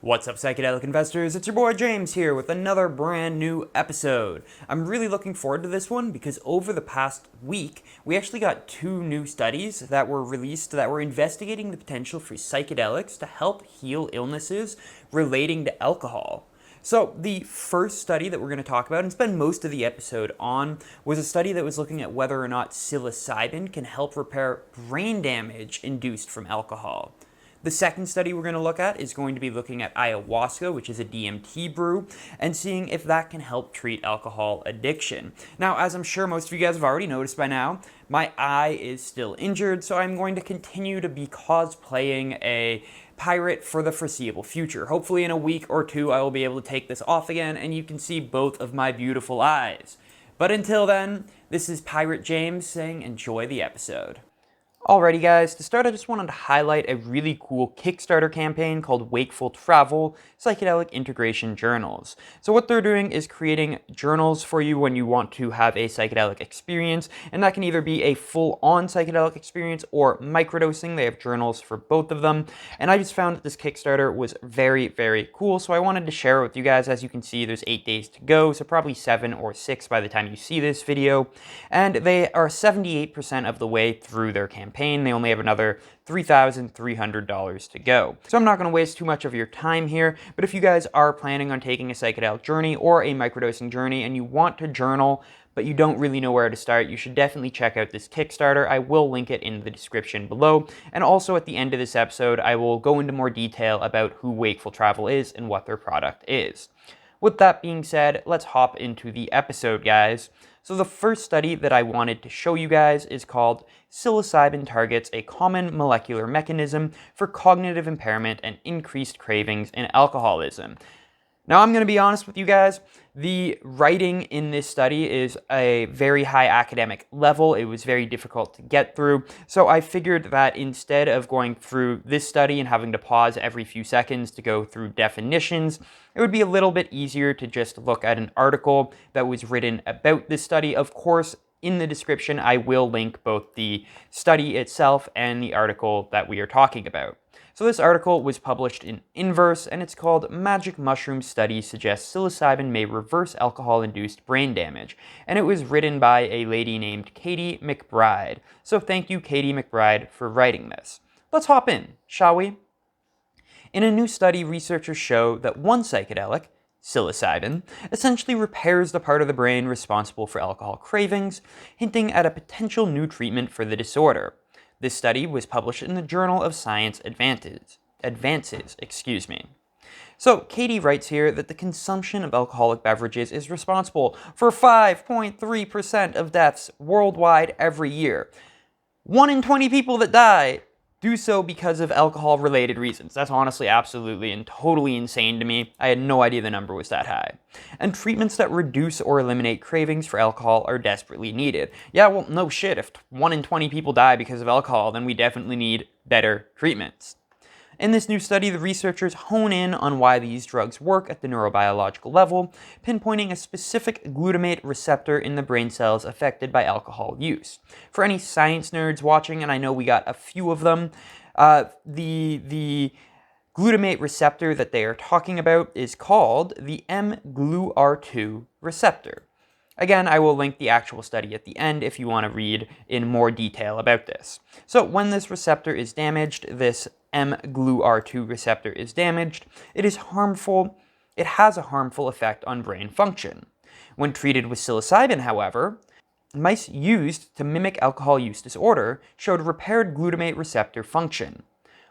What's up, psychedelic investors? It's your boy James here with another brand new episode. I'm really looking forward to this one because over the past week, we actually got two new studies that were released that were investigating the potential for psychedelics to help heal illnesses relating to alcohol. So the first study that we're going to talk about and spend most of the episode on was a study that was looking at whether or not psilocybin can help repair brain damage induced from alcohol. The second study we're going to look at is going to be looking at ayahuasca, which is a DMT brew, and seeing if that can help treat alcohol addiction. Now, as I'm sure most of you guys have already noticed by now, my eye is still injured, so I'm going to continue to be cosplaying a pirate for the foreseeable future. Hopefully in a week or two, I will be able to take this off again, and you can see both of my beautiful eyes. But until then, this is Pirate James saying enjoy the episode. Alrighty guys, to start I just wanted to highlight a really cool Kickstarter campaign called Wakeful Travel, Psychedelic Integration Journals. So what they're doing is creating journals for you when you want to have a psychedelic experience, and that can either be a full-on psychedelic experience or microdosing. They have journals for both of them, and I just found that this Kickstarter was very, very cool, so I wanted to share it with you guys. As you can see, there's 8 days to go, so probably 7 or 6 by the time you see this video, and they are 78% of the way through their campaign. They only have another $3,300 to go. So I'm not going to waste too much of your time here, but if you guys are planning on taking a psychedelic journey or a microdosing journey and you want to journal, but you don't really know where to start, you should definitely check out this Kickstarter. I will link it in the description below. And also at the end of this episode, I will go into more detail about who Wakeful Travel is and what their product is. With that being said, let's hop into the episode, guys. So the first study that I wanted to show you guys is called Psilocybin Targets a Common Molecular Mechanism for Cognitive Impairment and Increased Cravings in Alcoholism. Now I'm going to be honest with you guys, the writing in this study is a very high academic level. It was very difficult to get through. So I figured that instead of going through this study and having to pause every few seconds to go through definitions, it would be a little bit easier to just look at an article that was written about this study. Of course, in the description, I will link both the study itself and the article that we are talking about. So this article was published in Inverse, and it's called Magic Mushroom Study Suggests Psilocybin May Reverse Alcohol-Induced Brain Damage, and it was written by a lady named Katie McBride. So thank you, Katie McBride, for writing this. Let's hop in, shall we? In a new study, researchers show that one psychedelic, psilocybin, essentially repairs the part of the brain responsible for alcohol cravings, hinting at a potential new treatment for the disorder. This study was published in the Journal of Science Advances. So Katie writes here that the consumption of alcoholic beverages is responsible for 5.3% of deaths worldwide every year. 1 in 20 people that die do so because of alcohol-related reasons. That's honestly absolutely and totally insane to me. I had no idea the number was that high. And treatments that reduce or eliminate cravings for alcohol are desperately needed. Yeah, well, no shit. If 1 in 20 people die because of alcohol, then we definitely need better treatments. In this new study, the researchers hone in on why these drugs work at the neurobiological level, pinpointing a specific glutamate receptor in the brain cells affected by alcohol use. For any science nerds watching, and I know we got a few of them, the glutamate receptor that they are talking about is called the mGluR2 receptor. Again, I will link the actual study at the end if you want to read in more detail about this. So when this receptor is damaged, this mGluR2 receptor is damaged, it has a harmful effect on brain function. When treated with psilocybin, however, mice used to mimic alcohol use disorder showed repaired glutamate receptor function.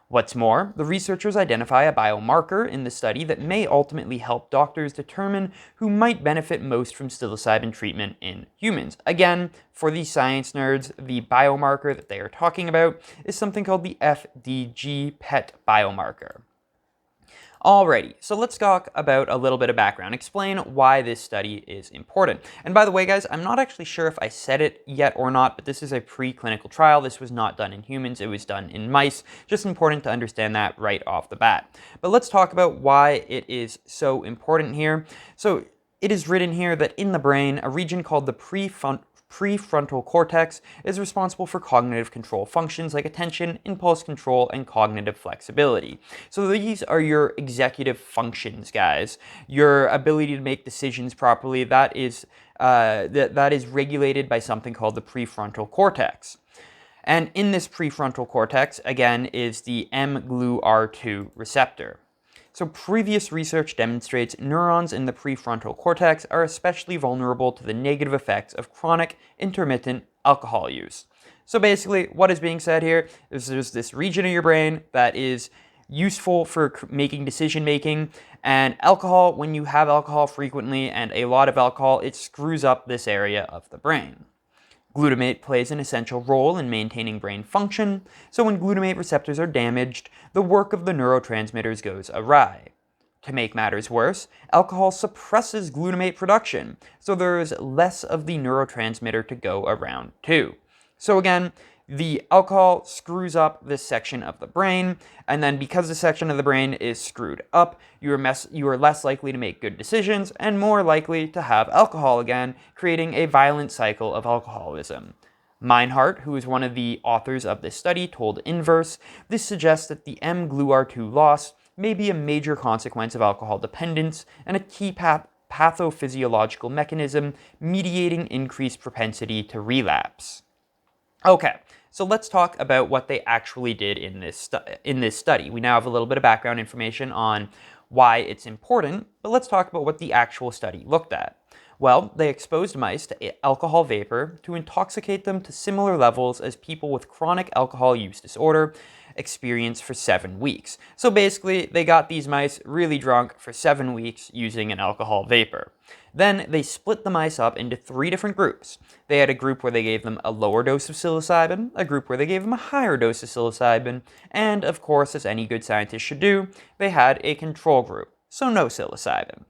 What's more, the researchers identify a biomarker in the study that may ultimately help doctors determine who might benefit most from psilocybin treatment in humans. Again, for the science nerds, the biomarker that they are talking about is something called the FDG PET biomarker. Alrighty, so let's talk about a little bit of background, explain why this study is important. And by the way, guys, I'm not actually sure if I said it yet or not, but this is a preclinical trial. This was not done in humans, it was done in mice. Just important to understand that right off the bat. But let's talk about why it is so important here. So it is written here that in the brain, a region called the prefrontal cortex is responsible for cognitive control functions like attention, impulse control, and cognitive flexibility. So these are your executive functions, guys. Your ability to make decisions properly, that is regulated by something called the prefrontal cortex. And in this prefrontal cortex, again, is the mGlu2 receptor. So previous research demonstrates neurons in the prefrontal cortex are especially vulnerable to the negative effects of chronic, intermittent alcohol use. So basically, what is being said here is there's this region of your brain that is useful for making decision making, and alcohol, when you have alcohol frequently and a lot of alcohol, it screws up this area of the brain. Glutamate plays an essential role in maintaining brain function, so when glutamate receptors are damaged, the work of the neurotransmitters goes awry. To make matters worse, alcohol suppresses glutamate production, so there is less of the neurotransmitter to go around too. So again, the alcohol screws up this section of the brain, and then because the section of the brain is screwed up, you are less likely to make good decisions and more likely to have alcohol again, creating a violent cycle of alcoholism. Meinhardt, who is one of the authors of this study, told Inverse, this suggests that the mGlu2 loss may be a major consequence of alcohol dependence and a key pathophysiological mechanism mediating increased propensity to relapse. Okay, so let's talk about what they actually did in this study. We now have a little bit of background information on why it's important, but let's talk about what the actual study looked at. Well, they exposed mice to alcohol vapor to intoxicate them to similar levels as people with chronic alcohol use disorder experience for 7 weeks. So basically, they got these mice really drunk for 7 weeks using an alcohol vapor. Then they split the mice up into 3 different groups. They had a group where they gave them a lower dose of psilocybin, a group where they gave them a higher dose of psilocybin, and of course, as any good scientist should do, they had a control group, so no psilocybin.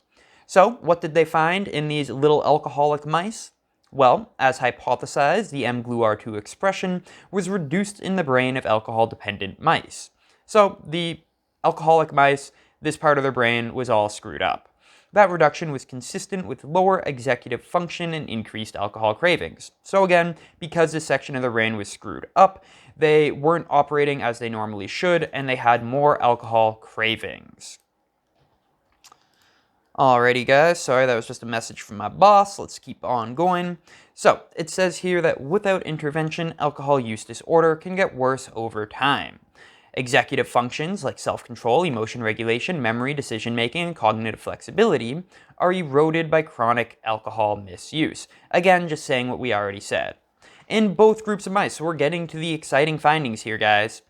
So what did they find in these little alcoholic mice? Well, as hypothesized, the mGlu2 expression was reduced in the brain of alcohol-dependent mice. So the alcoholic mice, this part of their brain was all screwed up. That reduction was consistent with lower executive function and increased alcohol cravings. So again, because this section of the brain was screwed up, they weren't operating as they normally should, and they had more alcohol cravings. Alrighty guys, sorry that was just a message from my boss, let's keep on going. So, it says here that without intervention, alcohol use disorder can get worse over time. Executive functions like self-control, emotion regulation, memory, decision-making, and cognitive flexibility are eroded by chronic alcohol misuse. Again, just saying what we already said. In both groups of mice, so we're getting to the exciting findings here, guys.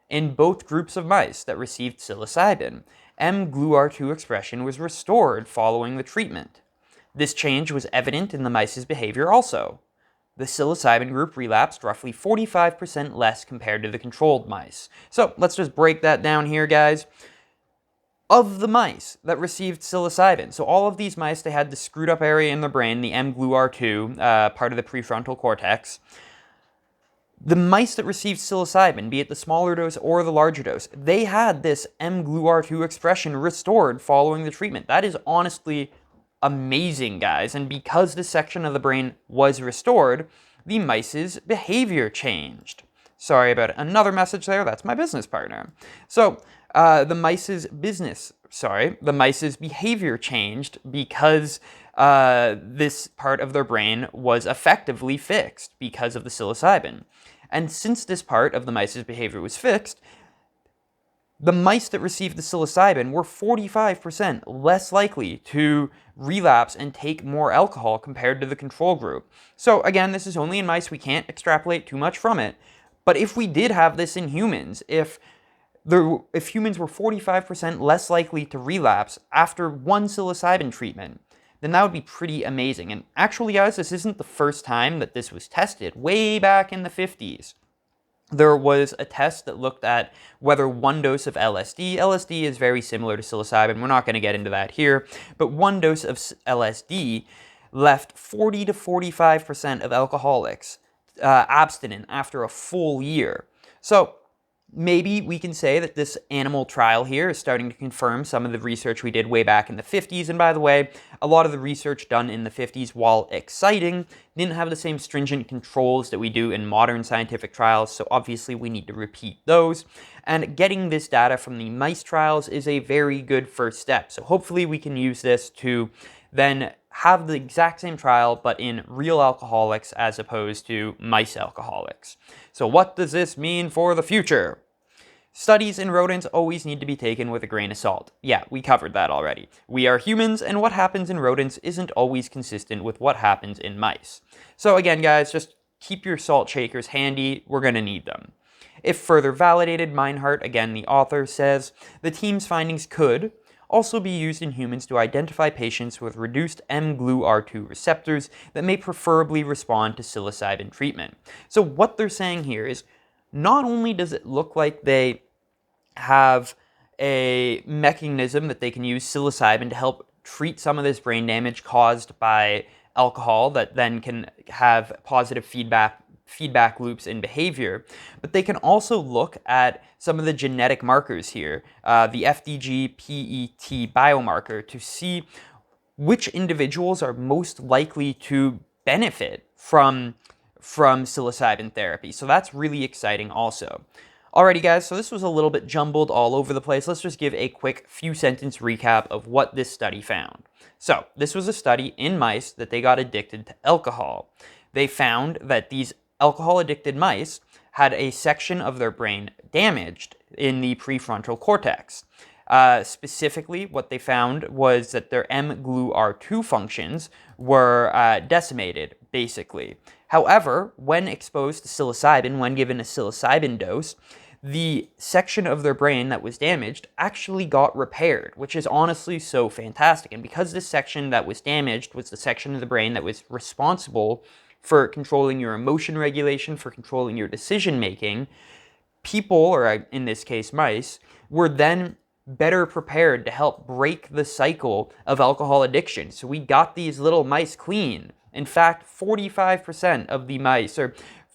In both groups of mice that received psilocybin, mGlu2 expression was restored following the treatment. This change was evident in the mice's behavior also. The psilocybin group relapsed roughly 45% less compared to the controlled mice. So let's just break that down here, guys. Of the mice that received psilocybin, so all of these mice, they had the screwed up area in the brain, the mGlu2, part of the prefrontal cortex. The mice that received psilocybin, be it the smaller dose or the larger dose, they had this mGlu2 expression restored following the treatment. That is honestly amazing, guys. And because this section of the brain was restored, the mice's behavior changed. Sorry about another message there. That's my business partner. So the mice's behavior changed because this part of their brain was effectively fixed because of the psilocybin. And since this part of the mice's behavior was fixed, the mice that received the psilocybin were 45% less likely to relapse and take more alcohol compared to the control group. So again, this is only in mice, we can't extrapolate too much from it. But if we did have this in humans, if humans were 45% less likely to relapse after one psilocybin treatment, then that would be pretty amazing. And actually, guys, this isn't the first time that this was tested. Way back in the 50s, there was a test that looked at whether one dose of LSD is very similar to psilocybin. We're not going to get into that here, but one dose of LSD left 40 to 45% of alcoholics abstinent after a full year. So maybe we can say that this animal trial here is starting to confirm some of the research we did way back in the 50s. And by the way, a lot of the research done in the 50s, while exciting, didn't have the same stringent controls that we do in modern scientific trials. So obviously we need to repeat those. And getting this data from the mice trials is a very good first step. So hopefully we can use this to then have the exact same trial, but in real alcoholics as opposed to mice alcoholics. So what does this mean for the future? Studies in rodents always need to be taken with a grain of salt. Yeah, we covered that already. We are humans, and what happens in rodents isn't always consistent with what happens in mice. So again, guys, just keep your salt shakers handy. We're going to need them. If further validated, Meinhardt, again the author, says, the team's findings could also be used in humans to identify patients with reduced mGlu2 receptors that may preferably respond to psilocybin treatment. So what they're saying here is, not only does it look like they have a mechanism that they can use psilocybin to help treat some of this brain damage caused by alcohol that then can have positive feedback loops in behavior, but they can also look at some of the genetic markers here, the FDG-PET biomarker, to see which individuals are most likely to benefit from psilocybin therapy. So that's really exciting also. Alrighty guys, so this was a little bit jumbled all over the place. Let's just give a quick few sentence recap of what this study found. So this was a study in mice that they got addicted to alcohol. They found that these alcohol-addicted mice had a section of their brain damaged in the prefrontal cortex. Specifically, what they found was that their mGlu2 functions were decimated, basically. However, when exposed to psilocybin, when given a psilocybin dose, the section of their brain that was damaged actually got repaired, which is honestly so fantastic. And because this section that was damaged was the section of the brain that was responsible for controlling your emotion regulation, for controlling your decision making, people, or in this case mice, were then better prepared to help break the cycle of alcohol addiction. So we got these little mice clean. In fact, 45% of the mice were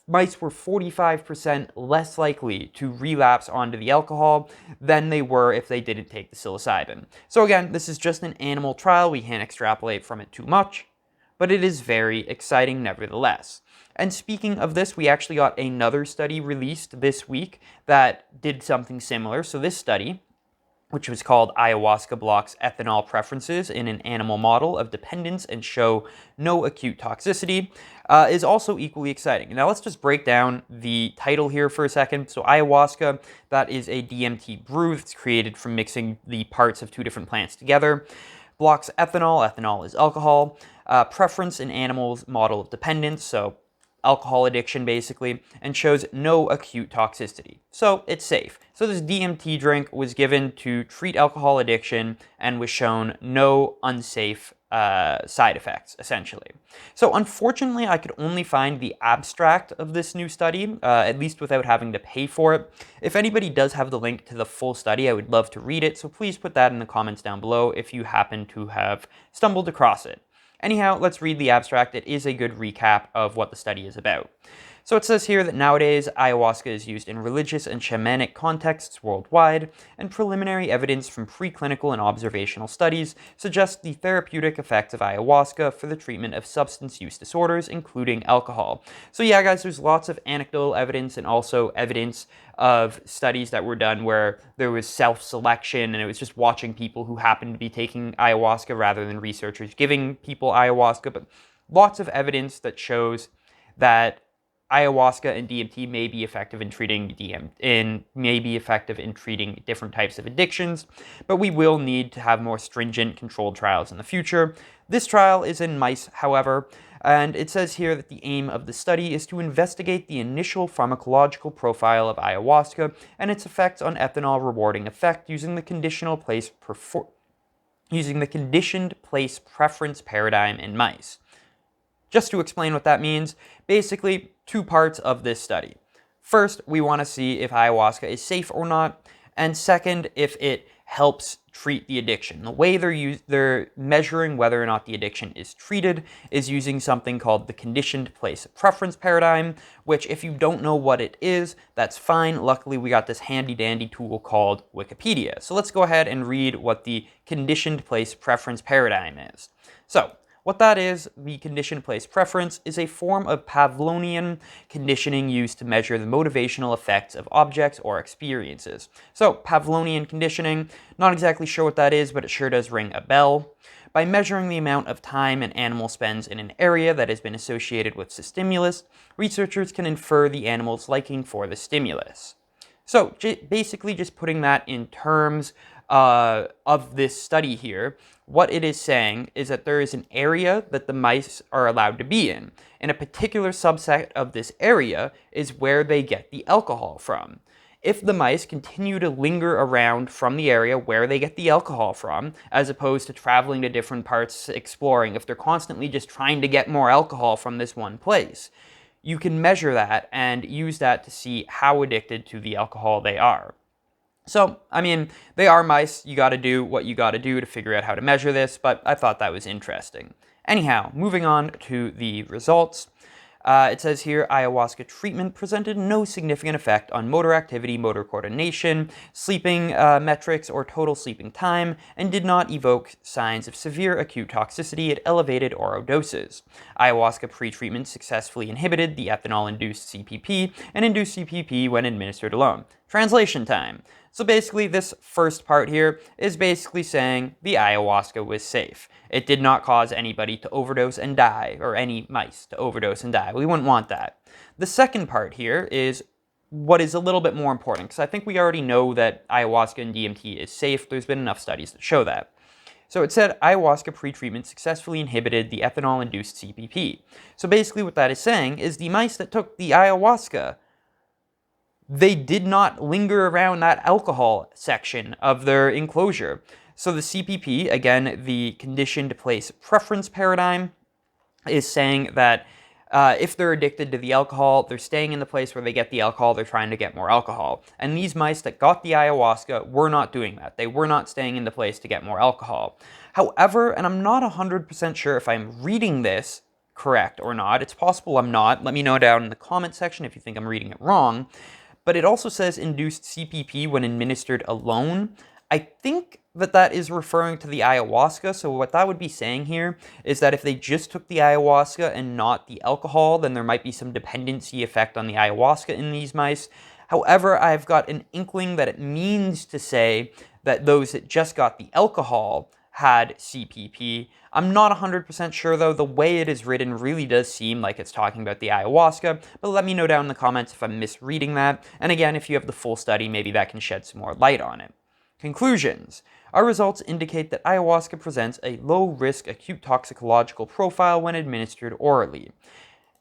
45% less likely to relapse onto the alcohol than they were if they didn't take the psilocybin. So again, this is just an animal trial. We can't extrapolate from it too much, but it is very exciting nevertheless. And speaking of this, we actually got another study released this week that did something similar. So this study, which was called Ayahuasca Blocks Ethanol Preferences in an Animal Model of Dependence and Show No Acute Toxicity, is also equally exciting. Now let's just break down the title here for a second. So ayahuasca, that is a DMT brew that's created from mixing the parts of two different plants together. Blocks ethanol, ethanol is alcohol. Preference in animals model of dependence, so alcohol addiction basically, and shows no acute toxicity. So it's safe. So this DMT drink was given to treat alcohol addiction and was shown no unsafe side effects, essentially. So unfortunately, I could only find the abstract of this new study, at least without having to pay for it. If anybody does have the link to the full study, I would love to read it, so please put that in the comments down below if you happen to have stumbled across it. Anyhow, let's read the abstract. It is a good recap of what the study is about. So it says here that nowadays ayahuasca is used in religious and shamanic contexts worldwide, and preliminary evidence from preclinical and observational studies suggests the therapeutic effects of ayahuasca for the treatment of substance use disorders, including alcohol. So yeah, guys, there's lots of anecdotal evidence and also evidence of studies that were done where there was self-selection and it was just watching people who happened to be taking ayahuasca rather than researchers giving people ayahuasca, but lots of evidence that shows that ayahuasca and DMT may be effective in treating different types of addictions, but we will need to have more stringent controlled trials in the future. This trial is in mice, however, and it says here that the aim of the study is to investigate the initial pharmacological profile of ayahuasca and its effects on ethanol rewarding effect using the conditioned place preference paradigm in mice. Just to explain what that means, basically two parts of this study. First, we want to see if ayahuasca is safe or not, and second, if it helps treat the addiction. The way they're measuring whether or not the addiction is treated is using something called the conditioned place preference paradigm, which if you don't know what it is, that's fine. Luckily, we got this handy dandy tool called Wikipedia. So let's go ahead and read what the conditioned place preference paradigm is. So, what that is, the conditioned place preference, is a form of Pavlovian conditioning used to measure the motivational effects of objects or experiences. So, Pavlovian conditioning, not exactly sure what that is, but it sure does ring a bell. By measuring the amount of time an animal spends in an area that has been associated with the stimulus, researchers can infer the animal's liking for the stimulus. So, basically just putting that in terms of this study here, what it is saying is that there is an area that the mice are allowed to be in, and a particular subset of this area is where they get the alcohol from. If the mice continue to linger around from the area where they get the alcohol from, as opposed to traveling to different parts exploring, if they're constantly just trying to get more alcohol from this one place, you can measure that and use that to see how addicted to the alcohol they are. So, I mean, they are mice. You got to do what you got to do to figure out how to measure this, but I thought that was interesting. Anyhow, moving on to the results. It says here, ayahuasca treatment presented no significant effect on motor activity, motor coordination, sleeping metrics, or total sleeping time, and did not evoke signs of severe acute toxicity at elevated oral doses. Ayahuasca pre-treatment successfully inhibited the ethanol-induced CPP and induced CPP when administered alone. Translation time. So basically, this first part here is basically saying the ayahuasca was safe. It did not cause anybody to overdose and die, or any mice to overdose and die. We wouldn't want that. The second part here is what is a little bit more important, because I think we already know that ayahuasca and DMT is safe. There's been enough studies that show that. So it said ayahuasca pre-treatment successfully inhibited the ethanol-induced CPP. So basically what that is saying is the mice that took the ayahuasca, they did not linger around that alcohol section of their enclosure. So the CPP, again, the conditioned place preference paradigm, is saying that if they're addicted to the alcohol, they're staying in the place where they get the alcohol, they're trying to get more alcohol. And these mice that got the ayahuasca were not doing that. They were not staying in the place to get more alcohol. However, and I'm not 100% sure if I'm reading this correct or not, it's possible I'm not, let me know down in the comment section if you think I'm reading it wrong, but it also says induced CPP when administered alone. I think that is referring to the ayahuasca. So what that would be saying here is that if they just took the ayahuasca and not the alcohol, then there might be some dependency effect on the ayahuasca in these mice. However, I've got an inkling that it means to say that those that just got the alcohol had CPP. I'm not 100% sure though. The way it is written really does seem like it's talking about the ayahuasca, but let me know down in the comments if I'm misreading that. And again, if you have the full study, maybe that can shed some more light on it. Conclusions. Our results indicate that ayahuasca presents a low-risk acute toxicological profile when administered orally,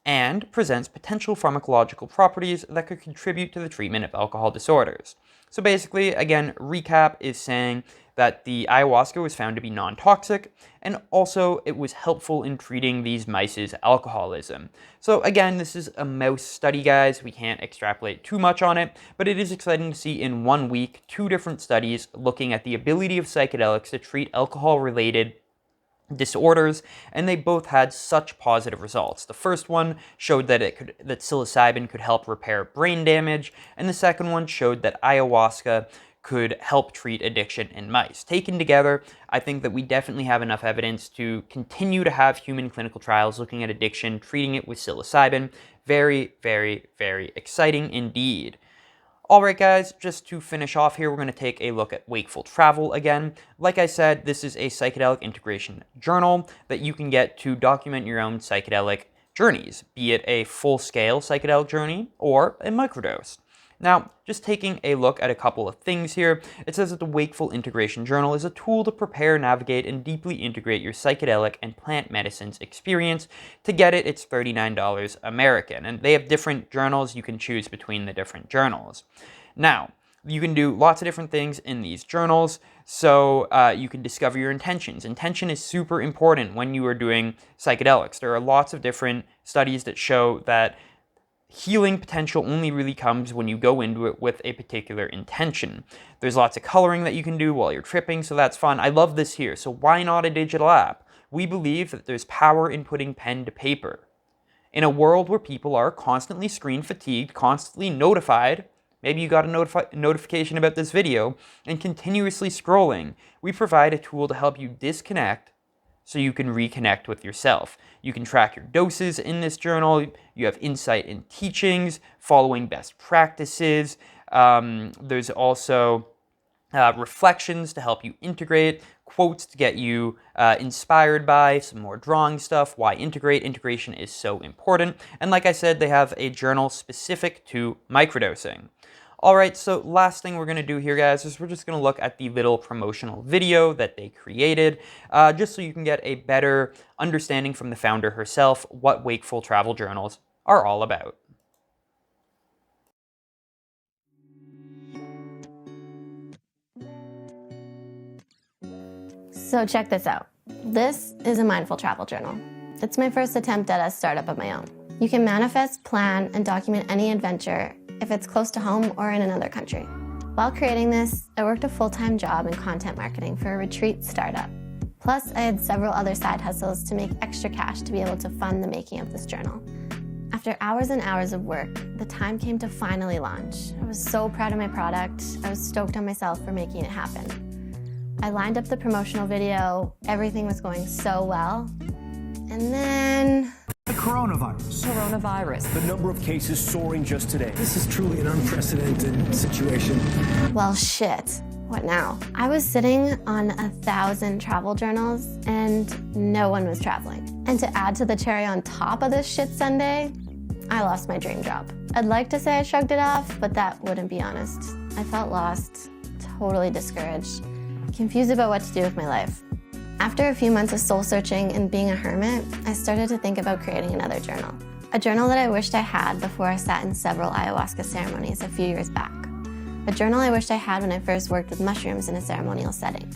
and presents potential pharmacological properties that could contribute to the treatment of alcohol disorders. So basically, again, recap is saying that the ayahuasca was found to be non-toxic, and also it was helpful in treating these mice's alcoholism. So again, this is a mouse study, guys. We can't extrapolate too much on it, but it is exciting to see in 1 week 2 different studies looking at the ability of psychedelics to treat alcohol-related disorders, and they both had such positive results. The first one showed that that psilocybin could help repair brain damage, and the second one showed that ayahuasca could help treat addiction in mice. Taken together, I think that we definitely have enough evidence to continue to have human clinical trials looking at addiction, treating it with psilocybin. Very, very, very exciting indeed. Alright guys, just to finish off here, we're going to take a look at Wakeful Travel again. Like I said, this is a psychedelic integration journal that you can get to document your own psychedelic journeys, be it a full-scale psychedelic journey or a microdose. Now, just taking a look at a couple of things here, it says that the Wakeful Integration Journal is a tool to prepare, navigate, and deeply integrate your psychedelic and plant medicines experience. To get it, it's $39 American, and they have different journals. You can choose between the different journals. Now, you can do lots of different things in these journals, so you can discover your intentions. Intention is super important when you are doing psychedelics. There are lots of different studies that show that healing potential only really comes when you go into it with a particular intention. There's lots of coloring that you can do while you're tripping, so that's fun. I love this here, so why not a digital app? We believe that there's power in putting pen to paper. In a world where people are constantly screen fatigued, constantly notified, maybe you got a notification about this video, and continuously scrolling, we provide a tool to help you disconnect so you can reconnect with yourself. You can track your doses in this journal. You have insight in teachings, following best practices. There's also reflections to help you integrate, quotes to get you inspired by, some more drawing stuff, why integrate. Integration is so important. And like I said, they have a journal specific to microdosing. All right, so last thing we're going to do here, guys, is we're just going to look at the little promotional video that they created, just so you can get a better understanding from the founder herself what Wakeful Travel journals are all about. So check this out. This is a mindful travel journal. It's my first attempt at a startup of my own. You can manifest, plan, and document any adventure if it's close to home or in another country. While creating this, I worked a full-time job in content marketing for a retreat startup. Plus, I had several other side hustles to make extra cash to be able to fund the making of this journal. After hours and hours of work, the time came to finally launch. I was so proud of my product. I was stoked on myself for making it happen. I lined up the promotional video. Everything was going so well. And then... The coronavirus. The number of cases soaring just today. This is truly an unprecedented situation. Well, shit. What now? I was sitting on 1,000 travel journals and no one was traveling. And to add to the cherry on top of this shit Sunday, I lost my dream job. I'd like to say I shrugged it off, but that wouldn't be honest. I felt lost, totally discouraged, confused about what to do with my life. After a few months of soul searching and being a hermit, I started to think about creating another journal. A journal that I wished I had before I sat in several ayahuasca ceremonies a few years back. A journal I wished I had when I first worked with mushrooms in a ceremonial setting.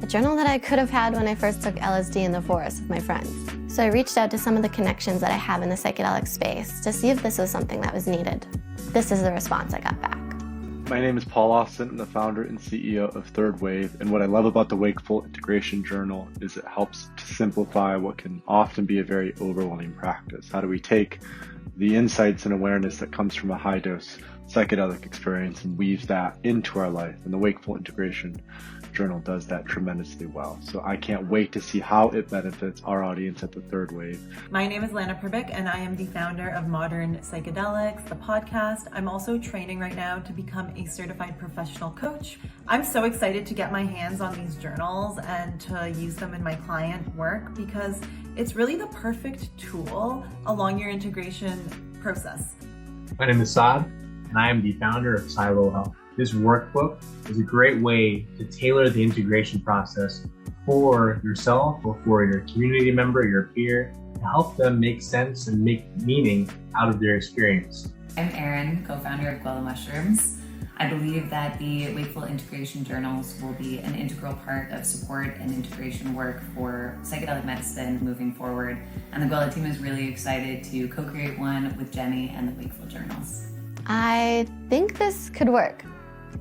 A journal that I could have had when I first took LSD in the forest with my friends. So I reached out to some of the connections that I have in the psychedelic space to see if this was something that was needed. This is the response I got back. My name is Paul Austin, I'm the founder and CEO of Third Wave, and what I love about the Wakeful Integration Journal is it helps to simplify what can often be a very overwhelming practice. How do we take the insights and awareness that comes from a high-dose psychedelic experience and weave that into our life? And the Wakeful Integration Journal does that tremendously well. So I can't wait to see how it benefits our audience at the Third Wave. My name is Lana Perbick and I am the founder of Modern Psychedelics, the podcast. I'm also training right now to become a certified professional coach. I'm so excited to get my hands on these journals and to use them in my client work because it's really the perfect tool along your integration process. My name is Saad and I am the founder of Silo Health. This workbook is a great way to tailor the integration process for yourself or for your community member, your peer, to help them make sense and make meaning out of their experience. I'm Erin, co-founder of Guava Mushrooms. I believe that the Wakeful Integration Journals will be an integral part of support and integration work for psychedelic medicine moving forward. And the Guava team is really excited to co-create one with Jenny and the Wakeful Journals. I think this could work.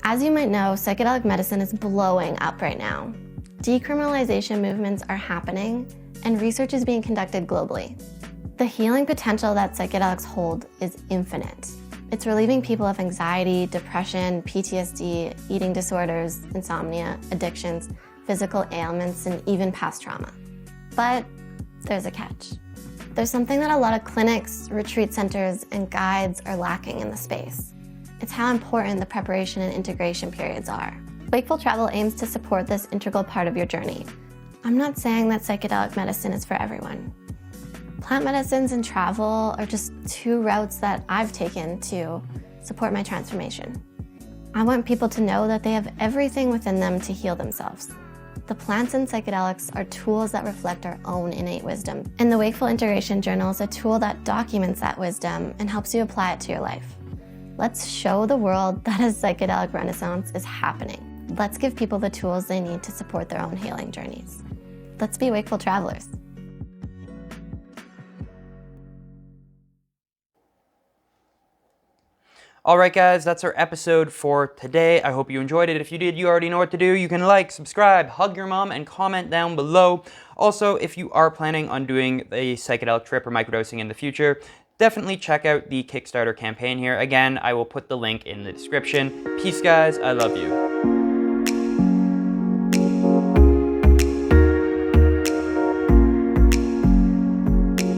As you might know, psychedelic medicine is blowing up right now. Decriminalization movements are happening, and research is being conducted globally. The healing potential that psychedelics hold is infinite. It's relieving people of anxiety, depression, PTSD, eating disorders, insomnia, addictions, physical ailments, and even past trauma. But there's a catch. There's something that a lot of clinics, retreat centers, and guides are lacking in the space. It's how important the preparation and integration periods are. Wakeful Travel aims to support this integral part of your journey. I'm not saying that psychedelic medicine is for everyone. Plant medicines and travel are just two routes that I've taken to support my transformation. I want people to know that they have everything within them to heal themselves. The plants and psychedelics are tools that reflect our own innate wisdom. And the Wakeful Integration Journal is a tool that documents that wisdom and helps you apply it to your life. Let's show the world that a psychedelic renaissance is happening. Let's give people the tools they need to support their own healing journeys. Let's be wakeful travelers. Alright guys, that's our episode for today. I hope you enjoyed it. If you did, you already know what to do. You can like, subscribe, hug your mom, and comment down below. Also, if you are planning on doing a psychedelic trip or microdosing in the future, definitely check out the Kickstarter campaign here. Again, I will put the link in the description. Peace guys, I love you.